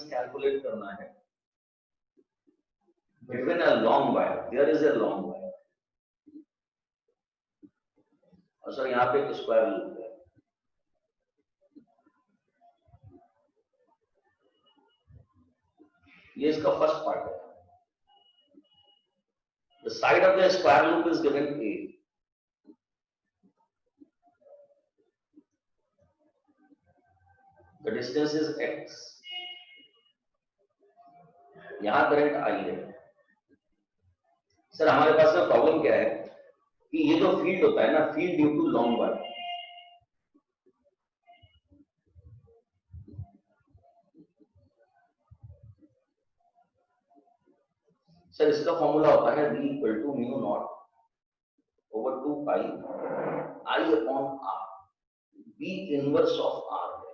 Calculate करना है between a long wire, there is a long wire, और sir यहाँ पे एक स्क्वायर लूप है, ये इसका फर्स्ट पार्ट है। The side of the square loop is given a, the distance is x, यहां करंट I है। सर हमारे पास में प्रॉब्लम क्या है कि ये जो फील्ड होता है ना, field due to long wire, sir इसका फॉर्मूला होता है v equal to mu not over 2 pi I upon r, v inverse of r है।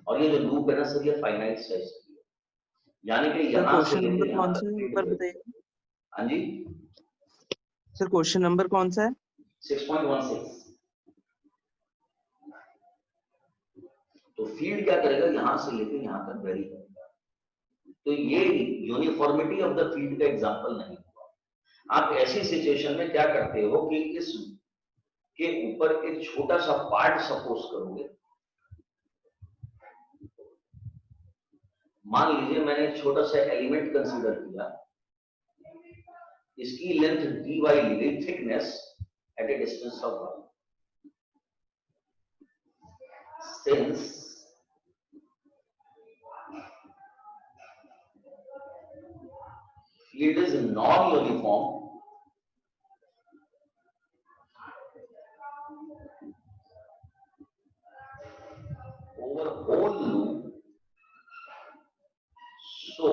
और ये जो लूप है ना सर, ये फाइनाइट साइज की है, यानी कि यहां से लेके यहां तक फील्ड बताइए। हाँ जी सर, क्वेश्चन नंबर कौन सा है? 6.16। तो फील्ड क्या करेगा, यहां से लेके यहां तक वेरी करेगा। तो ये यूनिफॉर्मिटी ऑफ द फील्ड का एग्जांपल नहीं हुआ। आप ऐसी सिचुएशन में क्या करते हो कि इस के ऊपर एक छोटा सा पार्ट सपोज करोगे, मान लीजिए मैंने एक छोटा सा एलिमेंट कंसीडर किया, इसकी लेंथ dy ली गई, thickness at a distance of y, since field is non-uniform, over whole loop, so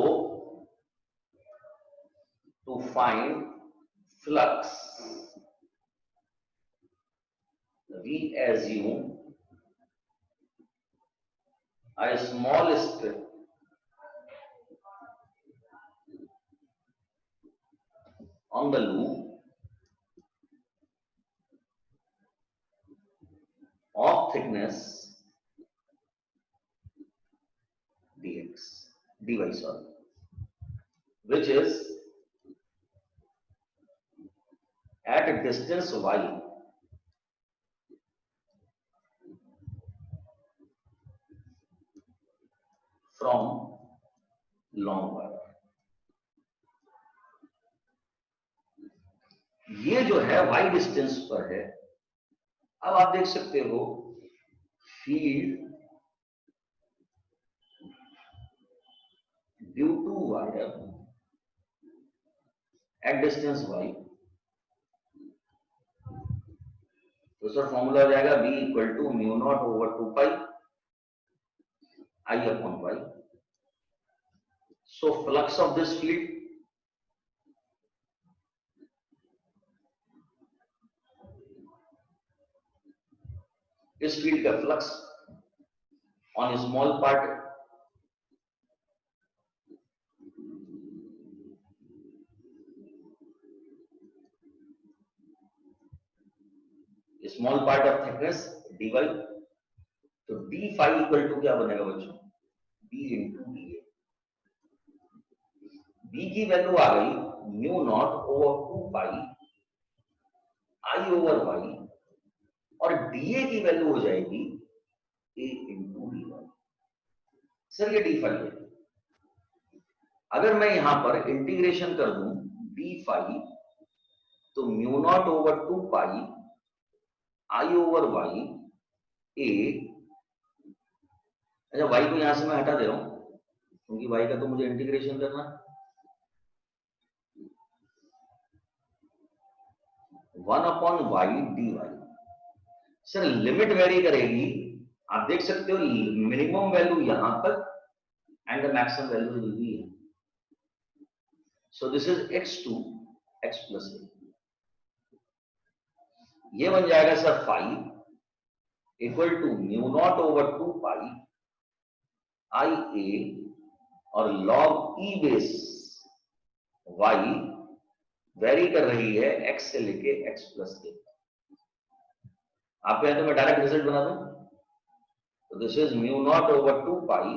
to find flux we assume a small strip on the loop of thickness dx, dy, sorry, which is at a distance y from long wire। ये जो है y distance पर है। अब आप देख सकते हो field due to wire at distance y, तो सर फॉर्मूला हो जाएगा v equal to mu not over 2 pi I upon y। So flux of this field, इस फील्ड का flux on small part, small part of thickness dy, तो d phi equal to क्या बनेगा बच्चों, b into D. b की value आ गई mu not over 2 pi I over y, और dA की वैल्यू हो जाएगी a इंटू dy। सर ये d फाई है। अगर मैं यहां पर इंटीग्रेशन कर दूं d फाई, तो mu naught over 2 pi I over y a, अच्छा y को यहां से मैं हटा दे रहा हूं क्योंकि y का तो मुझे इंटीग्रेशन करना है, 1 upon y dy। Sir limit vary करेगी, आप देख सकते हो मिनिमम वैल्यू यहां तक and the maximum value will be here. So this is x2 x plus a, ये बन जाएगा sir phi equal to mu not over 2 pi I a, और log e base y vary कर रही है x से लेके x प्लस a। आप यहां तो मैं डायरेक्ट रिजल्ट बना दूं, तो this is mu not over 2 pi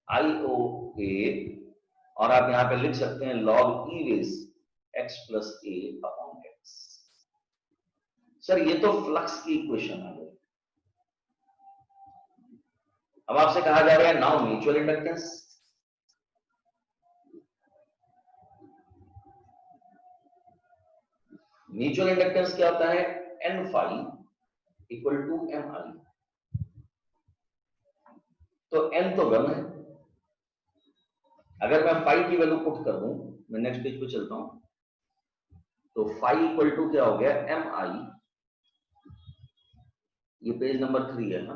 I O A, और आप यहां पे लिख सकते हैं log e base x plus A upon X. Sir ये तो फ्लक्स की इक्वेशन आ गई। अब आपसे कहा जा रहा है now mutual inductance. Mutual inductance क्या होता है? n phi equal to M I. तो n तो 1 है। अगर मैं फाई की वैल्यू पुट कर दूं, मैं नेक्स्ट पेज पे चलता हूं, तो फाई इक्वल टू क्या हो गया? एम आई। ये पेज नंबर 3 है ना।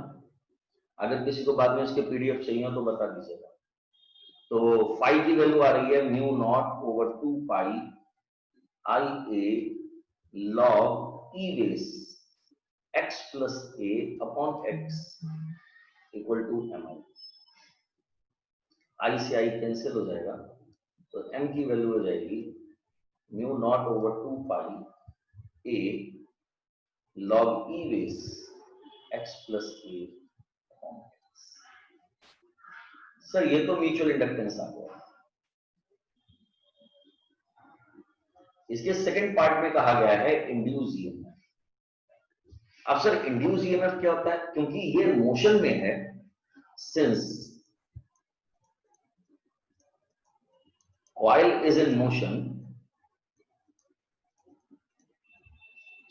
अगर किसी को बाद में इसके पीडीएफ चाहिए हो तो बता दीजिएगा। तो फाई की वैल्यू आ रही है mu not over 2 pi I A log E base X plus A upon X equal to M I से आई कैंसिल हो जाएगा, तो m की वैल्यू हो जाएगी mu not over 2 pi A log E base X plus A upon X. Sir ये तो mutual inductance आ गया। इसके सेकंड पार्ट में कहा गया है इंड्यूस ईएमएफ। अब सर इंड्यूस ईएमएफ क्या होता है? क्योंकि ये मोशन में है, since coil is in motion,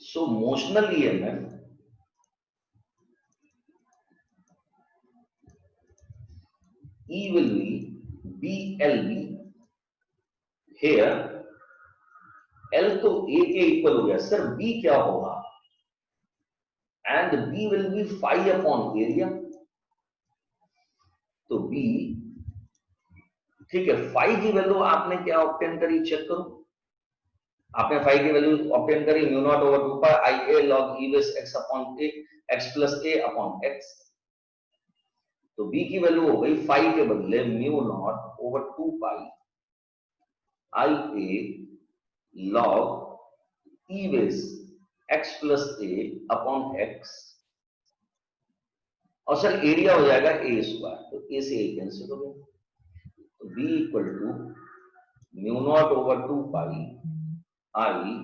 so motional EMF E will be BLB। here L तो A के इक्वल हो गया, सर B क्या होगा? and B will be phi upon area। तो B ठीक है, फाई की वैल्यू आपने क्या ऑब्टेन करी, चेक करो। आपने फाई की वैल्यू ऑब्टेन करी mu not over 2 pi I A log E base X upon A X plus A upon X. तो बी की वैल्यू हो गई फाई के बदले mu not over 2 pi I A log E base X plus A upon X, और sir area हो जाएगा ए square. तो ए से ए कैंसिल हो गया, तो B equal to mu not over 2 pi I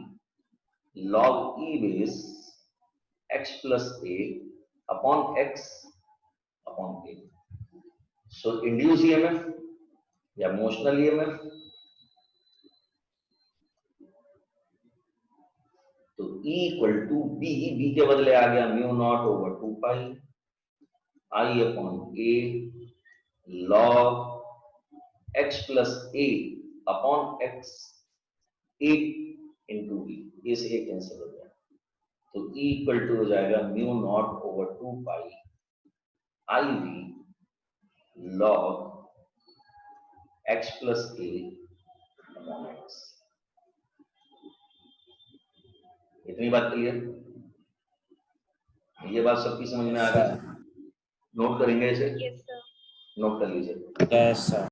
log e base x plus a upon x upon a। So induced EMF या motional EMF, तो E इक्वल टू बी के बदले आ गया mu naught over 2 pi I upon A log X plus A upon x, A into B, ए से ए cancel हो गया, तो E equal to हो जाएगा mu not over 2 pi I V log X plus A upon X. इतनी बात clear? ये बात सबकी समझ में आ रहा है? नोट करेंगे इसे? Yes, sir. नोट कर लीजिए। Yes, sir.